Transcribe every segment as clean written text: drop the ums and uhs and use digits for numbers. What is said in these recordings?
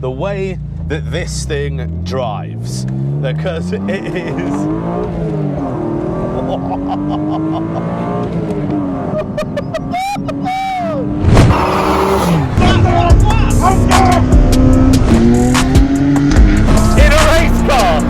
the way that this thing drives, because it is... In a race car!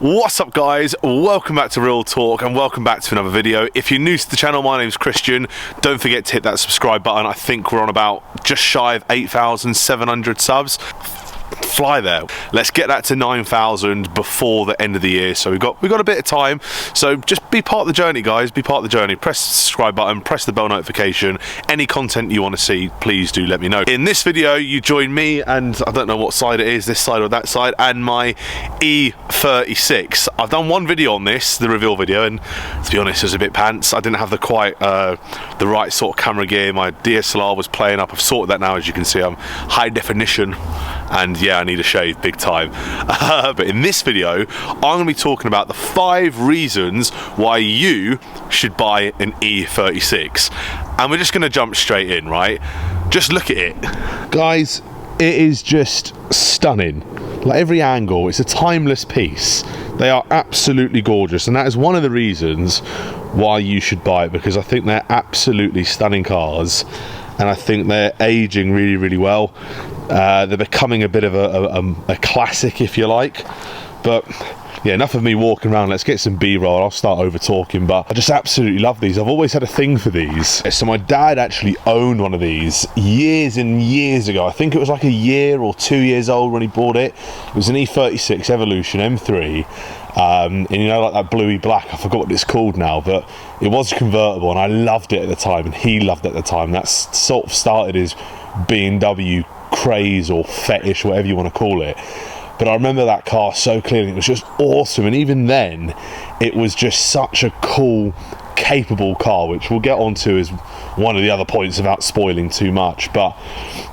What's up guys, welcome back to Real Talk and welcome back to another video. If you're new to the channel, my name's Christian. Don't forget to hit that subscribe button. I think we're on about just shy of 8,700 subs. Fly there. Let's get that to 9,000 before the end of the year. So we've got a bit of time. So just be part of the journey, guys. Be part of the journey. Press the subscribe button, press the bell notification. Any content you want to see, please do let me know. In this video, you join me and I don't know what side it is, this side or that side, and my E36. I've done one video on this, the reveal video, and to be honest, it was a bit pants. I didn't have the right sort of camera gear. My DSLR was playing up. I've sorted that now, as you can see. I'm high definition, and yeah, I need a shave big time. But in this video, I'm going to be talking about the 5 reasons why you should buy an E36. And we're just going to jump straight in, right? Just look at it. Guys, it is just stunning. Like every angle, it's a timeless piece. They are absolutely gorgeous, and that is one of the reasons why you should buy it, because I think they're absolutely stunning cars, and I think they're aging really, really well. They're becoming a bit of a classic, if you like. But yeah, enough of me walking around. Let's get some B-roll. I'll start over talking, but I just absolutely love these. I've always had a thing for these. So my dad actually owned one of these years and years ago. I think it was like a year or 2 years old when he bought it. It was an E36 Evolution M3. And you know, like that bluey black, I forgot what it's called now, but it was convertible and I loved it at the time, and he loved it at the time. That's sort of started his BMW craze or fetish, whatever you want to call it. But I remember that car so clearly. It was just awesome, and even then it was just such a cool, capable car, which we'll get onto as one of the other points without spoiling too much. But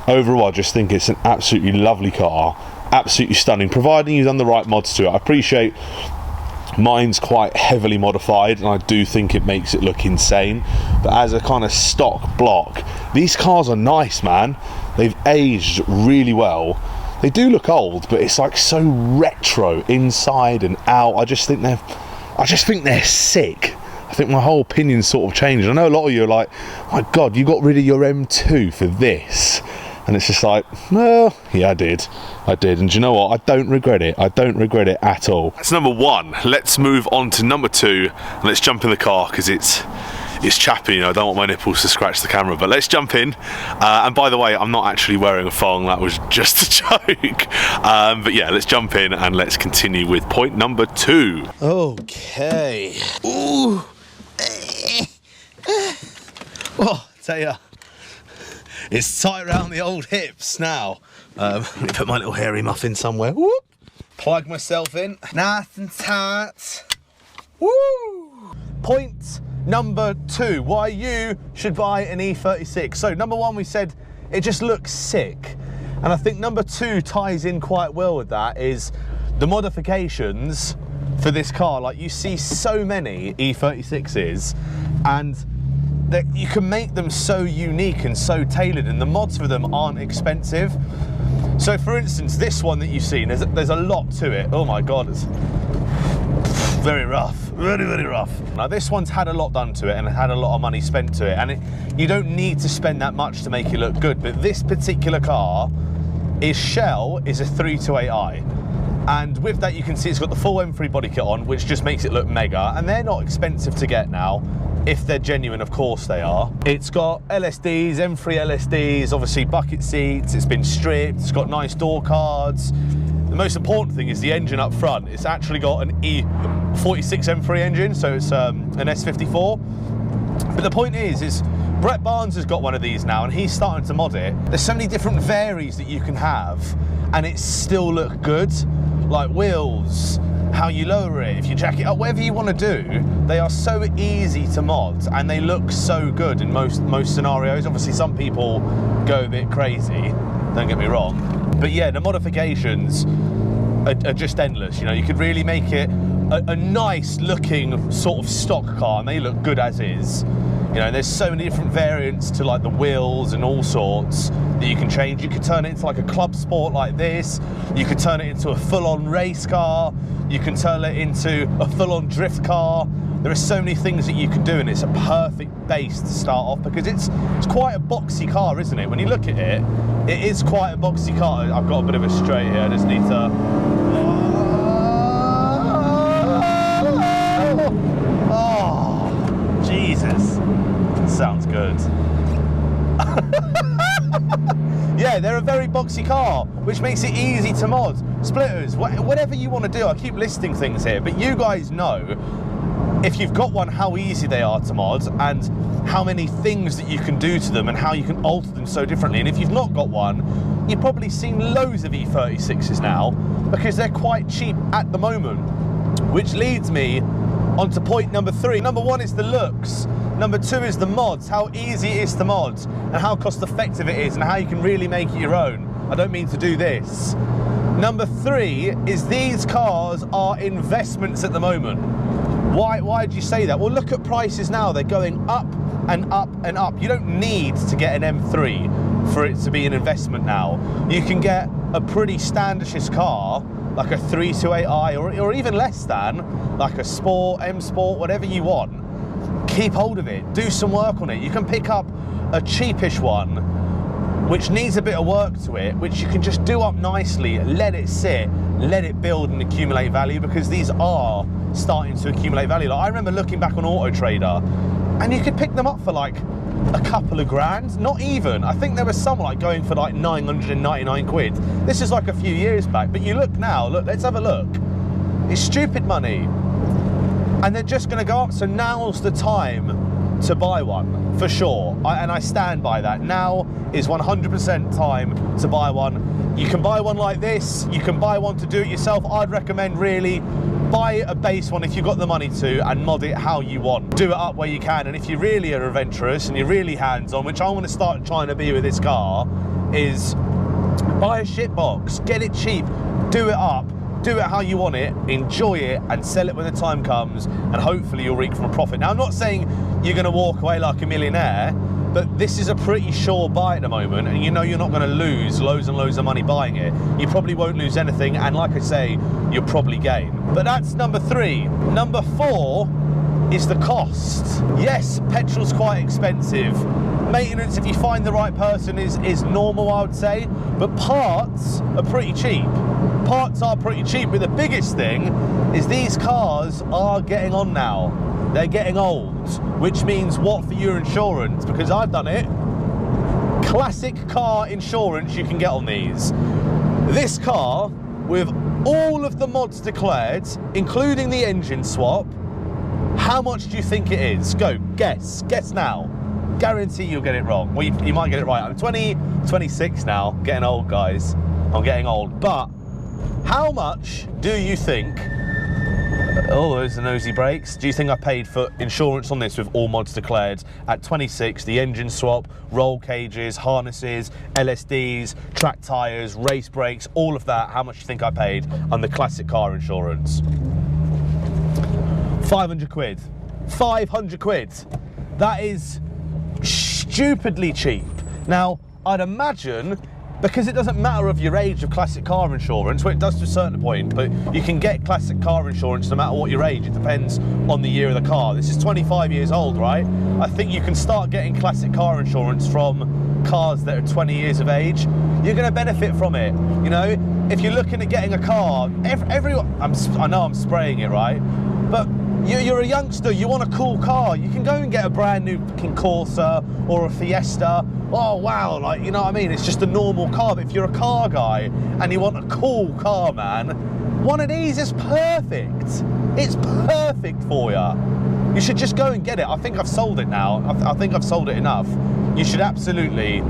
overall, I just think it's an absolutely lovely car, absolutely stunning, providing you've done the right mods to it. I appreciate mine's quite heavily modified, and I do think it makes it look insane, but as a kind of stock block, these cars are nice, man. They've aged really well. They do look old, but it's like so retro inside and out. I just think they're sick. I think my whole opinion sort of changed. I know a lot of you are like, my God, you got rid of your M2 for this. And it's just like, well, yeah, I did. And do you know what? I don't regret it. I don't regret it at all. That's number 1. Let's move on to number 2. And let's jump in the car, because it's chappy. You know, I don't want my nipples to scratch the camera. But let's jump in. And by the way, I'm not actually wearing a thong. That was just a joke. But yeah, let's jump in and let's continue with point number 2. Okay. Ooh. Oh, tell ya. It's tight around the old hips now. Let me put my little hairy muffin somewhere. Whoop. Plug myself in. Nice and tight. Woo! Point number 2, why you should buy an E36. So number 1, we said it just looks sick. And I think number 2 ties in quite well with that, is the modifications for this car. Like, you see so many E36s, and that you can make them so unique and so tailored, and the mods for them aren't expensive. So for instance, this one that you've seen, there's a lot to it. Oh my God, it's very rough, very, very rough. Now this one's had a lot done to it and had a lot of money spent to it, and you don't need to spend that much to make it look good. But this particular car, its shell is a 328i. And with that, you can see it's got the full M3 body kit on, which just makes it look mega. And they're not expensive to get now. If they're genuine, of course they are. It's got LSDs, M3 LSDs, obviously bucket seats, it's been stripped, it's got nice door cards. The most important thing is the engine up front. It's actually got an E36 M3 engine, so it's an S54. But the point is Brett Barnes has got one of these now, and he's starting to mod it. There's so many different varies that you can have, and it still look good. Like wheels, how you lower it, if you jack it up, whatever you want to do, they are so easy to mod, and they look so good in most scenarios. Obviously, some people go a bit crazy, don't get me wrong. But yeah, the modifications are just endless. You know, you could really make it a nice looking sort of stock car, and they look good as is. You know, there's so many different variants to like the wheels and all sorts that you can change. You could turn it into like a club sport like this. You could turn it into a full-on race car. You can turn it into a full-on drift car. There are so many things that you can do, and it's a perfect base to start off, because it's quite a boxy car, isn't it? When you look at it, it is quite a boxy car. I've got a bit of a straight here. I just need to... Oh, Jesus. Sounds good. Yeah, they're a very boxy car, which makes it easy to mod. Splitters, whatever you want to do. I keep listing things here, but you guys know, if you've got one, how easy they are to mod, and how many things that you can do to them, and how you can alter them so differently. And if you've not got one, you've probably seen loads of E36s now, because they're quite cheap at the moment. Which leads me on to point number 3. Number 1 is the looks. Number 2 is the mods, how easy it is to mod, and how cost effective it is, and how you can really make it your own. I don't mean to do this. Number 3 is these cars are investments at the moment. Why do you say that? Well, look at prices now. They're going up and up and up. You don't need to get an M3 for it to be an investment now. You can get a pretty standardish car, like a 328i, or even less than, like a Sport, M Sport, whatever you want. Keep hold of it, do some work on it. You can pick up a cheapish one, which needs a bit of work to it, which you can just do up nicely, let it sit, let it build and accumulate value, because these are starting to accumulate value. Like, I remember looking back on Auto Trader, and you could pick them up for like a couple of grand, not even. I think there was some like going for like 999 quid. This is like a few years back, but you look now, look, let's have a look. It's stupid money. And they're just gonna go up, so now's the time to buy one, for sure. And I stand by that. Now is 100% time to buy one. You can buy one like this, you can buy one to do it yourself. I'd recommend really buy a base one if you've got the money to, and mod it how you want. Do it up where you can, and if you really are adventurous and you're really hands-on, which I want to start trying to be with this car, is buy a shit box, get it cheap, do it up, do it how you want it, enjoy it, and sell it when the time comes, and hopefully you'll reap from a profit. Now, I'm not saying you're going to walk away like a millionaire, but this is a pretty sure buy at the moment, and you know you're not going to lose loads and loads of money buying it. You probably won't lose anything, and like I say, you'll probably gain. But that's number 3. Number 4 is the cost. Yes, petrol's quite expensive. Maintenance, if you find the right person, is normal, I would say, but parts are pretty cheap. Parts are pretty cheap, but the biggest thing is these cars are getting on now. They're getting old, which means what for your insurance? Because I've done it. Classic car insurance you can get on these. This car, with all of the mods declared, including the engine swap, how much do you think it is? Go, guess now. Guarantee you'll get it wrong. Well, you might get it right. I'm 26 now, getting old, guys. I'm getting old, but how much do you think Oh, those are nosy brakes. Do you think I paid for insurance on this with all mods declared at 26, the engine swap, roll cages, harnesses, LSDs, track tyres, race brakes, all of that? How much do you think I paid on the classic car insurance? 500 quid. 500 quid. That is stupidly cheap. Now, I'd imagine, because it doesn't matter of your age of classic car insurance, well, it does to a certain point, but you can get classic car insurance no matter what your age. It depends on the year of the car. This is 25 years old, right? I think you can start getting classic car insurance from cars that are 20 years of age. You're going to benefit from it. You know, if you're looking at getting a car, everyone, I know I'm spraying it, right? But you're a youngster, you want a cool car, you can go and get a brand new fucking Corsa or a Fiesta. Oh wow, like, you know what I mean? It's just a normal car. But if you're a car guy and you want a cool car, man, one of these is perfect. It's perfect for you. You should just go and get it. I think I've sold it now. I think I've sold it enough. You should absolutely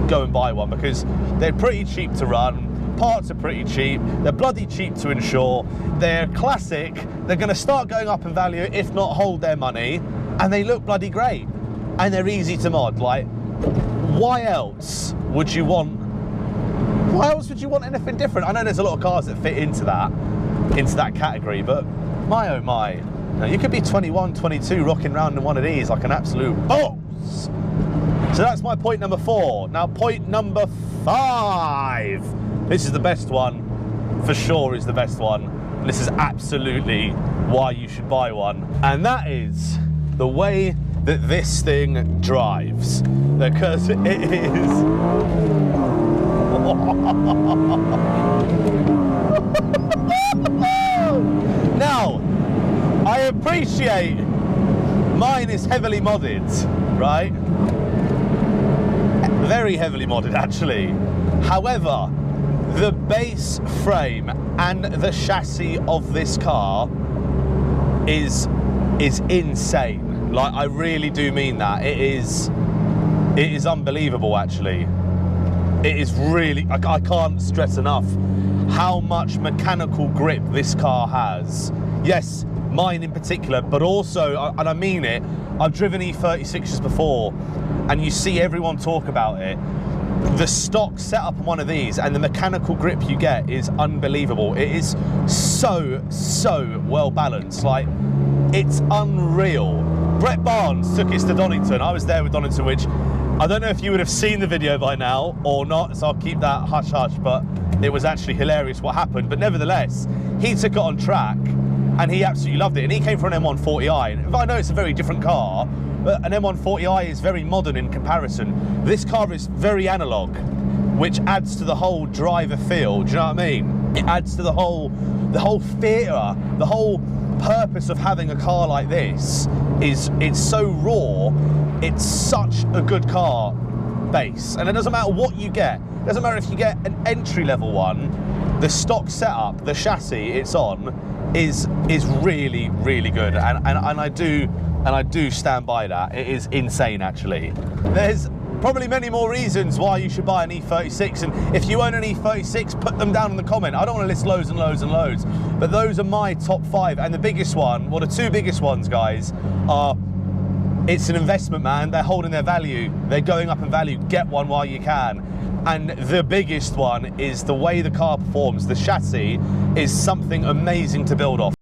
go and buy one because they're pretty cheap to run. Parts are pretty cheap, they're bloody cheap to insure, they're classic, they're going to start going up in value if not hold their money, and they look bloody great, and they're easy to mod. Like, why else would you want anything different? I know there's a lot of cars that fit into that category, but my oh my, now, you could be 21, 22 rocking around in one of these like an absolute boss. So that's my point number 4. Now point number 5. This is the best one, for sure is the best one. This is absolutely why you should buy one. And that is the way that this thing drives. Because it is... Now, I appreciate mine is heavily modded, right? Very heavily modded, actually. However, the base frame and the chassis of this car is insane. Like, I really do mean that. It is unbelievable, actually. It is really, I can't stress enough how much mechanical grip this car has. Yes, mine in particular, but also, and I mean it, I've driven E36s before, and you see everyone talk about it. The stock setup on one of these and the mechanical grip you get is unbelievable. It is so well balanced. Like, it's unreal. Brett Barnes took us to Donington. I was there with Donington, which I don't know if you would have seen the video by now or not, so I'll keep that hush hush, but it was actually hilarious what happened. But nevertheless, he took it on track and he absolutely loved it. And he came from an M140i. And I know it's a very different car, but an M140i is very modern in comparison. This car is very analog, which adds to the whole driver feel. Do you know what I mean? It adds to the whole theatre, the whole purpose of having a car like this is it's so raw. It's such a good car base, and it doesn't matter what you get. It doesn't matter if you get an entry-level one. The stock setup, the chassis it's on, is really good, and I do stand by that. It is insane, actually. There's probably many more reasons why you should buy an E36, and if you own an E36, put them down in the comment. I don't want to list loads and loads and loads, but those are my top 5, and the biggest one, well, the 2 biggest ones, guys, are it's an investment, man. They're holding their value. They're going up in value. Get one while you can. And the biggest one is the way the car performs. The chassis is something amazing to build off.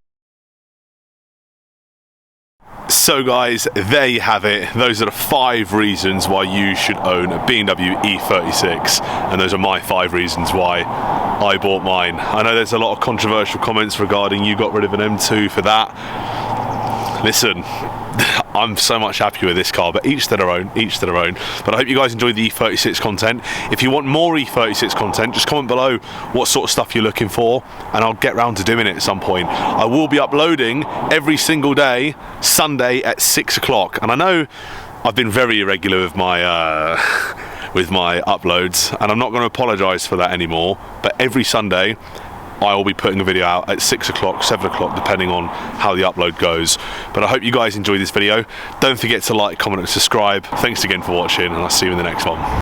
So guys, there you have it. Those are the 5 reasons why you should own a BMW E36, and those are my 5 reasons why I bought mine. I know there's a lot of controversial comments regarding you got rid of an M2 for that. Listen, I'm so much happier with this car, but each to their own, But I hope you guys enjoyed the E36 content. If you want more E36 content, just comment below what sort of stuff you're looking for, and I'll get round to doing it at some point. I will be uploading every single day, Sunday at 6 o'clock. And I know I've been very irregular with my uploads, and I'm not going to apologise for that anymore, but every Sunday I will be putting a video out at 6 o'clock, 7 o'clock, depending on how the upload goes. But I hope you guys enjoyed this video. Don't forget to like, comment and subscribe. Thanks again for watching, and I'll see you in the next one.